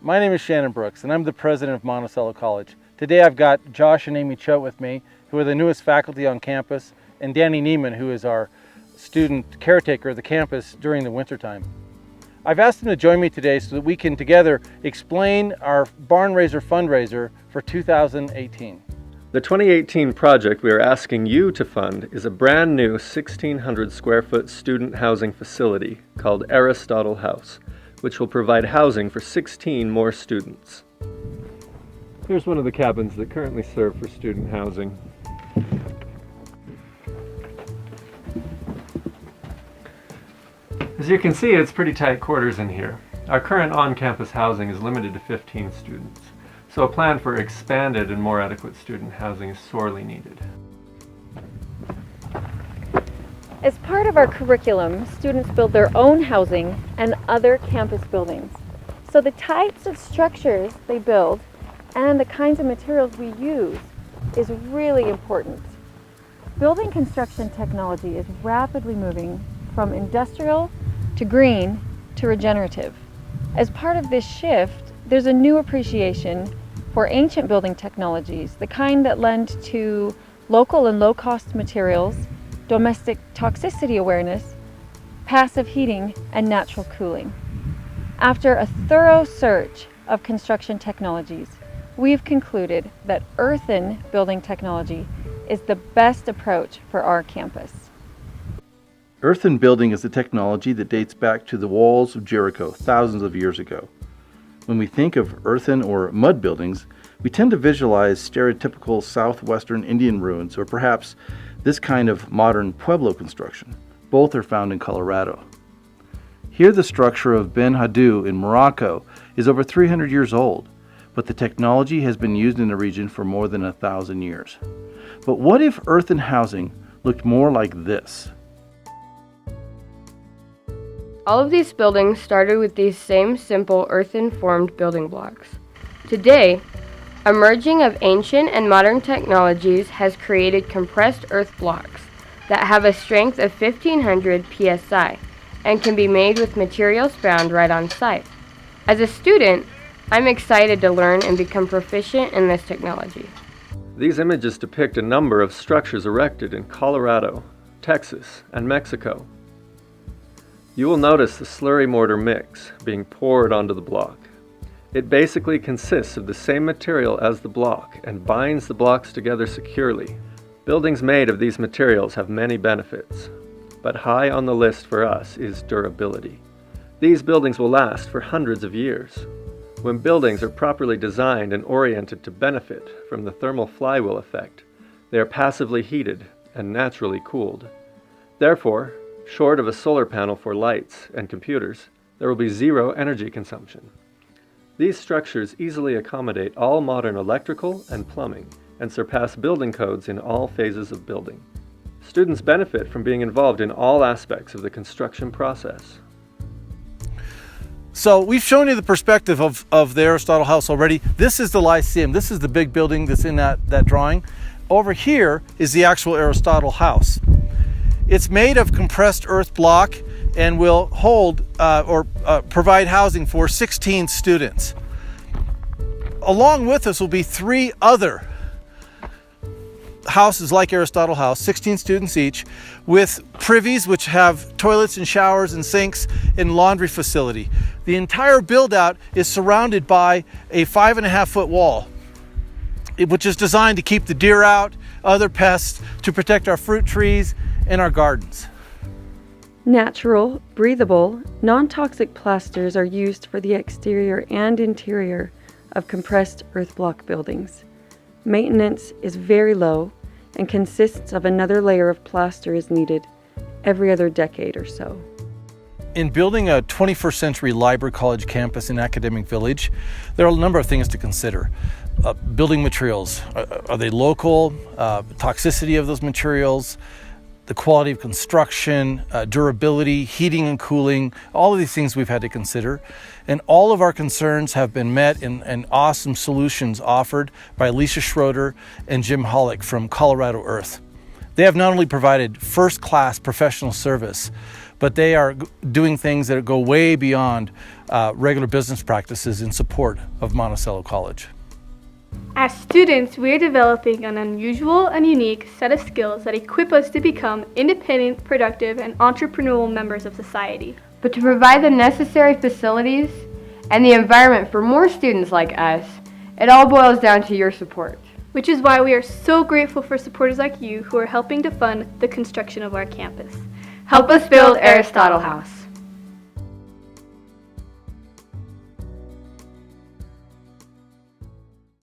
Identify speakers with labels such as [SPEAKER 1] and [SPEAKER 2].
[SPEAKER 1] My name is Shannon Brooks, and I'm the president of Monticello College. Today I've got Josh and Amy Choate with me, who are the newest faculty on campus, and Danny Neiman, who is our student caretaker of the campus during the wintertime. I've asked them to join me today so that we can together explain our Barn Raiser fundraiser for 2018.
[SPEAKER 2] The 2018 project we are asking you to fund is a brand new 1,600 square foot student housing facility called Aristotle House, which will provide housing for 16 more students. Here's one of the cabins that currently serve for student housing. As you can see, it's pretty tight quarters in here. Our current on-campus housing is limited to 15 students, so a plan for expanded and more adequate student housing is sorely needed.
[SPEAKER 3] As part of our curriculum, students build their own housing and other campus buildings. So the types of structures they build and the kinds of materials we use is really important. Building construction technology is rapidly moving from industrial to green to regenerative. As part of this shift, there's a new appreciation for ancient building technologies, the kind that lend to local and low-cost materials, domestic toxicity awareness, passive heating, and natural cooling. After a thorough search of construction technologies, we've concluded that earthen building technology is the best approach for our campus.
[SPEAKER 1] Earthen building is a technology that dates back to the walls of Jericho thousands of years ago. When we think of earthen or mud buildings, we tend to visualize stereotypical southwestern Indian ruins, or perhaps this kind of modern Pueblo construction. Both are found in Colorado. Here the structure of Ben Haddou in Morocco is over 300 years old, but the technology has been used in the region for more than 1,000 years. But what if earthen housing looked more like this?
[SPEAKER 4] All of these buildings started with these same simple earthen-formed building blocks. Today, a merging of ancient and modern technologies has created compressed earth blocks that have a strength of 1,500 psi and can be made with materials found right on site. As a student, I'm excited to learn and become proficient in this technology.
[SPEAKER 2] These images depict a number of structures erected in Colorado, Texas, and Mexico. You will notice the slurry mortar mix being poured onto the block. It basically consists of the same material as the block and binds the blocks together securely. Buildings made of these materials have many benefits, but high on the list for us is durability. These buildings will last for hundreds of years. When buildings are properly designed and oriented to benefit from the thermal flywheel effect, they are passively heated and naturally cooled. Therefore, short of a solar panel for lights and computers, there will be zero energy consumption. These structures easily accommodate all modern electrical and plumbing and surpass building codes in all phases of building. Students benefit from being involved in all aspects of the construction process.
[SPEAKER 1] So we've shown you the perspective of the Aristotle House already. This is the Lyceum. This is the big building that's in that drawing. Over here is the actual Aristotle House. It's made of compressed earth block and will hold provide housing for 16 students. Along with us will be 3 other houses like Aristotle House, 16 students each, with privies which have toilets and showers and sinks and laundry facility. The entire build out is surrounded by a 5.5-foot wall, which is designed to keep the deer out, other pests, to protect our fruit trees and our gardens.
[SPEAKER 3] Natural, breathable, non-toxic plasters are used for the exterior and interior of compressed earth block buildings. Maintenance is very low and consists of another layer of plaster is needed every other decade or so.
[SPEAKER 1] In building a 21st century library college campus in Academic Village, there are a number of things to consider. Building materials, are they local? Toxicity of those materials, the quality of construction, durability, heating and cooling, all of these things we've had to consider. And all of our concerns have been met and awesome solutions offered by Alicia Schroeder and Jim Hollick from Colorado Earth. They have not only provided first-class professional service,
[SPEAKER 5] but they are doing things that go way beyond regular business practices in support of Monticello College.
[SPEAKER 6] As students, we are developing an unusual and unique set of skills that equip us to become independent, productive, and entrepreneurial members of society.
[SPEAKER 4] But to provide the necessary facilities and the environment for more students like us, it all boils down to your support.
[SPEAKER 6] Which is why we are so grateful for supporters like you who are helping to fund the construction of our campus.
[SPEAKER 4] Help us build Aristotle House.